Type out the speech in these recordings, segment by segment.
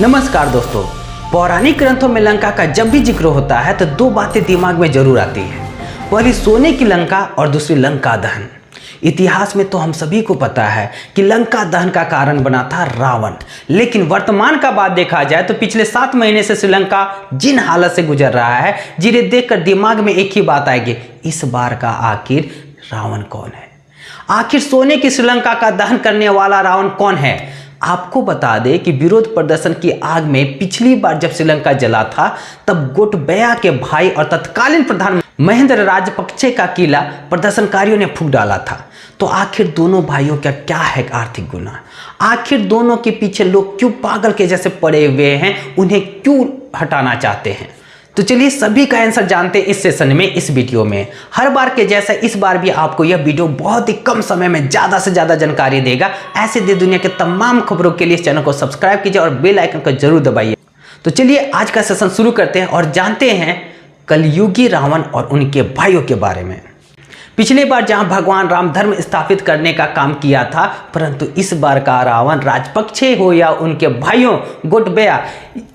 नमस्कार दोस्तों, पौराणिक ग्रंथों में लंका का जब भी जिक्र होता है तो दो बातें दिमाग में जरूर आती हैं। पहली सोने की लंका और दूसरी लंका दहन। इतिहास में तो हम सभी को पता है कि लंका दहन का कारण बना था रावण, लेकिन वर्तमान का बात देखा जाए तो पिछले 7 महीने से श्रीलंका जिन हालत से गुजर रहा है, जिन्हें देखकर दिमाग में एक ही बात आएगी, इस बार का आखिर रावण कौन है? आखिर सोने की श्रीलंका का दहन करने वाला रावण कौन है? आपको बता दें कि विरोध प्रदर्शन की आग में पिछली बार जब श्रीलंका जला था तब गोटबया के भाई और तत्कालीन प्रधानमंत्री महेंद्र राजपक्षे का किला प्रदर्शनकारियों ने फूंक डाला था। तो आखिर दोनों भाइयों का क्या है आर्थिक गुनाह? आखिर दोनों के पीछे लोग क्यों पागल के जैसे पड़े हुए हैं? उन्हें क्यों हटाना चाहते हैं? तो चलिए सभी का आंसर जानते हैं इस सेशन में, इस वीडियो में। हर बार के जैसा इस बार भी आपको यह वीडियो बहुत ही कम समय में ज़्यादा से ज़्यादा जानकारी देगा। ऐसे देश दुनिया के तमाम खबरों के लिए इस चैनल को सब्सक्राइब कीजिए और बेल आइकन को जरूर दबाइए। तो चलिए आज का सेशन शुरू करते हैं और जानते हैं कलयुगी रावण और उनके भाइयों के बारे में। पिछली बार जहां भगवान राम धर्म स्थापित करने का काम किया था, परंतु इस बार का रावण राजपक्षे हो या उनके भाइयों गोटबया,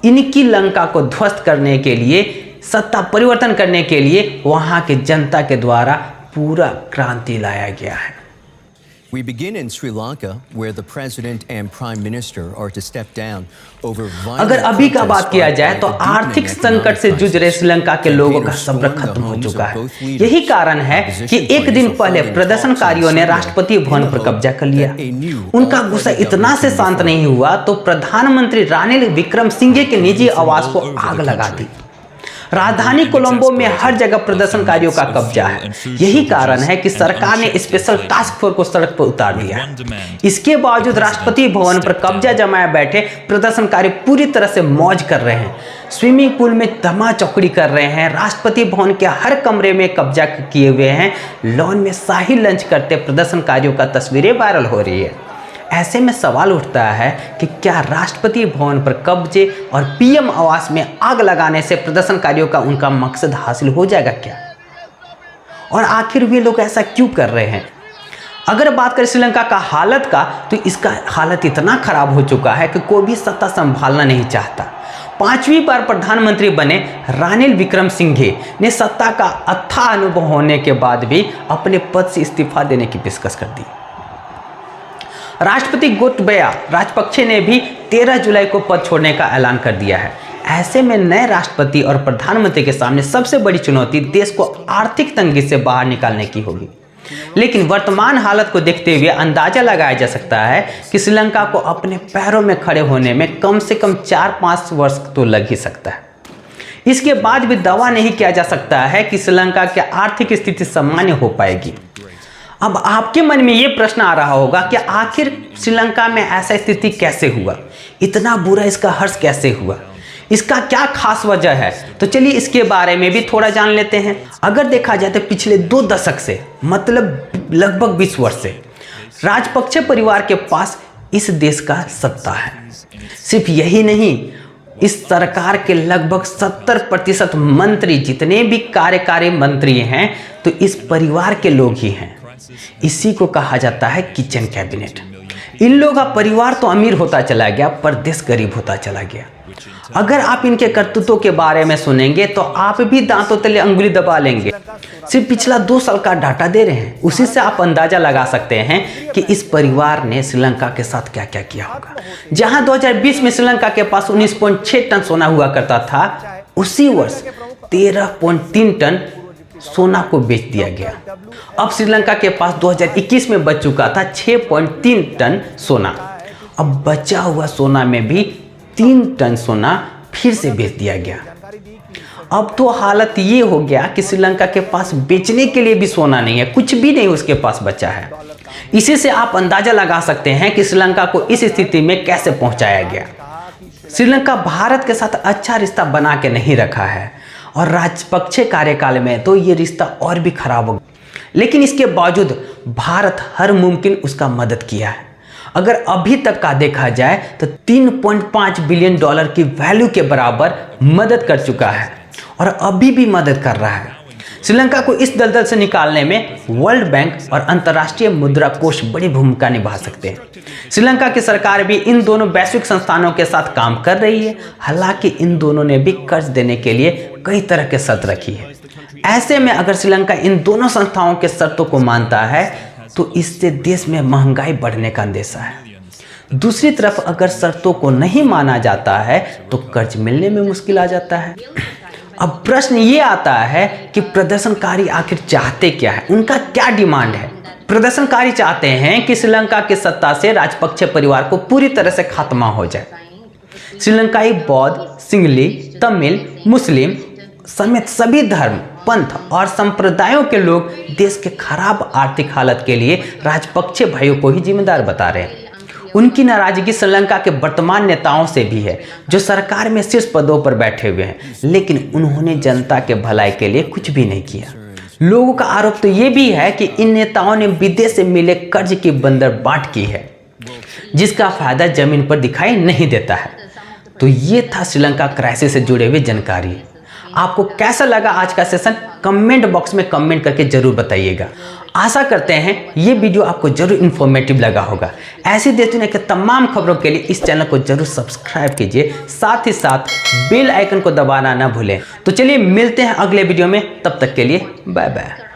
इनकी लंका को ध्वस्त करने के लिए, सत्ता परिवर्तन करने के लिए वहां के जनता के द्वारा पूरा क्रांति लाया गया है। We begin in Sri Lanka, where the president and prime minister are to step down over violent. अगर अभी का बात किया जाए तो आर्थिक संकट से जूझ रहे श्रीलंका के लोगों का सब्र खत्म हो चुका है। यही कारण है कि एक दिन पहले प्रदर्शनकारियों ने राष्ट्रपति भवन पर कब्जा कर लिया। उनका गुस्सा इतना से शांत नहीं हुआ तो प्रधानमंत्री रानिल विक्रमसिंघे के निजी आवास को आग लगा दी। राजधानी कोलंबो में हर जगह प्रदर्शनकारियों का कब्जा है। यही कारण है कि सरकार ने स्पेशल टास्क फोर्स को सड़क पर उतार दिया। इसके बावजूद राष्ट्रपति भवन पर कब्जा जमाए बैठे प्रदर्शनकारी पूरी तरह से मौज कर रहे हैं। स्विमिंग पूल में धमा चौकड़ी कर रहे हैं। राष्ट्रपति भवन के हर कमरे में कब्जा किए हुए हैं। लॉन में शाही लंच करते प्रदर्शनकारियों का तस्वीरें वायरल हो रही है। ऐसे में सवाल उठता है कि क्या राष्ट्रपति भवन पर कब्जे और पीएम आवास में आग लगाने से प्रदर्शनकारियों का उनका मकसद हासिल हो जाएगा क्या? और आखिर वे लोग ऐसा क्यों कर रहे हैं? अगर बात करें श्रीलंका का हालत का, तो इसका हालत इतना खराब हो चुका है कि कोई भी सत्ता संभालना नहीं चाहता। 5वीं बार प्रधानमंत्री बने रानिल विक्रमसिंघे ने सत्ता का अथाह अनुभव होने के बाद भी अपने पद से इस्तीफा देने की पेशकश कर दी। राष्ट्रपति गोटबया राजपक्षे ने भी 13 जुलाई को पद छोड़ने का ऐलान कर दिया है। ऐसे में नए राष्ट्रपति और प्रधानमंत्री के सामने सबसे बड़ी चुनौती देश को आर्थिक तंगी से बाहर निकालने की होगी। लेकिन वर्तमान हालत को देखते हुए अंदाजा लगाया जा सकता है कि श्रीलंका को अपने पैरों में खड़े होने में कम से कम 4-5 वर्ष तो लग ही सकता है। इसके बाद भी दावा नहीं किया जा सकता है कि श्रीलंका की आर्थिक स्थिति सामान्य हो पाएगी। अब आपके मन में ये प्रश्न आ रहा होगा कि आखिर श्रीलंका में ऐसा स्थिति कैसे हुआ? इतना बुरा इसका हर्ष कैसे हुआ? इसका क्या खास वजह है? तो चलिए इसके बारे में भी थोड़ा जान लेते हैं। अगर देखा जाए तो पिछले 2 दशक से, मतलब लगभग 20 वर्ष से राजपक्षे परिवार के पास इस देश का सत्ता है। सिर्फ यही नहीं, इस सरकार के लगभग 70% मंत्री, जितने भी कार्यकारी मंत्री हैं, तो इस परिवार के लोग ही हैं। इसी को कहा जाता है किचन कैबिनेट। इन लोगों का परिवार तो अमीर होता चला गया, पर देश गरीब होता चला गया। अगर आप इनके करतूतों के बारे में सुनेंगे तो आप भी दांतों तले अंगुली दबा लेंगे। सिर्फ पिछला 2 साल का डाटा दे रहे हैं, उसी से आप अंदाजा लगा सकते हैं कि इस परिवार ने श्रीलंका के साथ क्या क्या किया होगा। जहां 2020 में श्रीलंका के पास 19.6 टन सोना हुआ करता था, उसी वर्ष 13.3 टन सोना को बेच दिया गया। अब श्रीलंका के पास 2021 में बच चुका था 6.3 टन सोना। अब बचा हुआ सोना में भी 3 टन सोना फिर से बेच दिया गया। अब तो हालत ये हो गया कि श्रीलंका के पास बेचने के लिए भी सोना नहीं है, कुछ भी नहीं उसके पास बचा है। इसी से आप अंदाजा लगा सकते हैं कि श्रीलंका को इस स्थिति में कैसे पहुंचाया गया। श्रीलंका भारत के साथ अच्छा रिश्ता बना के नहीं रखा है और राजपक्षे कार्यकाल में तो ये रिश्ता और भी खराब हो गया। लेकिन इसके बावजूद भारत हर मुमकिन उसका मदद किया है। अगर अभी तक का देखा जाए तो 3.5 बिलियन डॉलर की वैल्यू के बराबर मदद कर चुका है और अभी भी मदद कर रहा है। श्रीलंका को इस दलदल से निकालने में वर्ल्ड बैंक और अंतर्राष्ट्रीय मुद्रा कोष बड़ी भूमिका निभा सकते हैं। श्रीलंका की सरकार भी इन दोनों वैश्विक संस्थानों के साथ काम कर रही है। हालांकि इन दोनों ने भी कर्ज देने के लिए कई तरह के शर्त रखी है। ऐसे में अगर श्रीलंका इन दोनों संस्थाओं के शर्तों को मानता है तो इससे देश में महंगाई बढ़ने का अंदेशा है। दूसरी तरफ अगर शर्तों को नहीं माना जाता है तो कर्ज मिलने में मुश्किल आ जाता है। अब प्रश्न ये आता है कि प्रदर्शनकारी आखिर चाहते क्या है, उनका क्या डिमांड है। प्रदर्शनकारी चाहते हैं कि श्रीलंका की सत्ता से राजपक्षे परिवार को पूरी तरह से खात्मा हो जाए। श्रीलंकाई बौद्ध, सिंहली, तमिल, मुस्लिम समेत सभी धर्म, पंथ और संप्रदायों के लोग देश के खराब आर्थिक हालत के लिए राजपक्षे भाइयों को ही जिम्मेदार बता रहे हैं। उनकी नाराजगी श्रीलंका के वर्तमान नेताओं से भी है जो सरकार में शीर्ष पदों पर बैठे हुए हैं, लेकिन उन्होंने जनता के भलाई के लिए कुछ भी नहीं किया। लोगों का आरोप तो ये भी है कि इन नेताओं ने विदेश से मिले कर्ज की बंदरबाट की है, जिसका फायदा जमीन पर दिखाई नहीं देता है। तो ये था श्रीलंका क्राइसिस से जुड़े हुए जानकारी। आपको कैसा लगा आज का सेशन, कमेंट बॉक्स में कमेंट करके जरूर बताइएगा। आशा करते हैं ये वीडियो आपको जरूर इन्फॉर्मेटिव लगा होगा। ऐसी देश दुनिया के तमाम खबरों के लिए इस चैनल को जरूर सब्सक्राइब कीजिए, साथ ही साथ बेल आइकन को दबाना ना भूलें। तो चलिए मिलते हैं अगले वीडियो में, तब तक के लिए बाय बाय।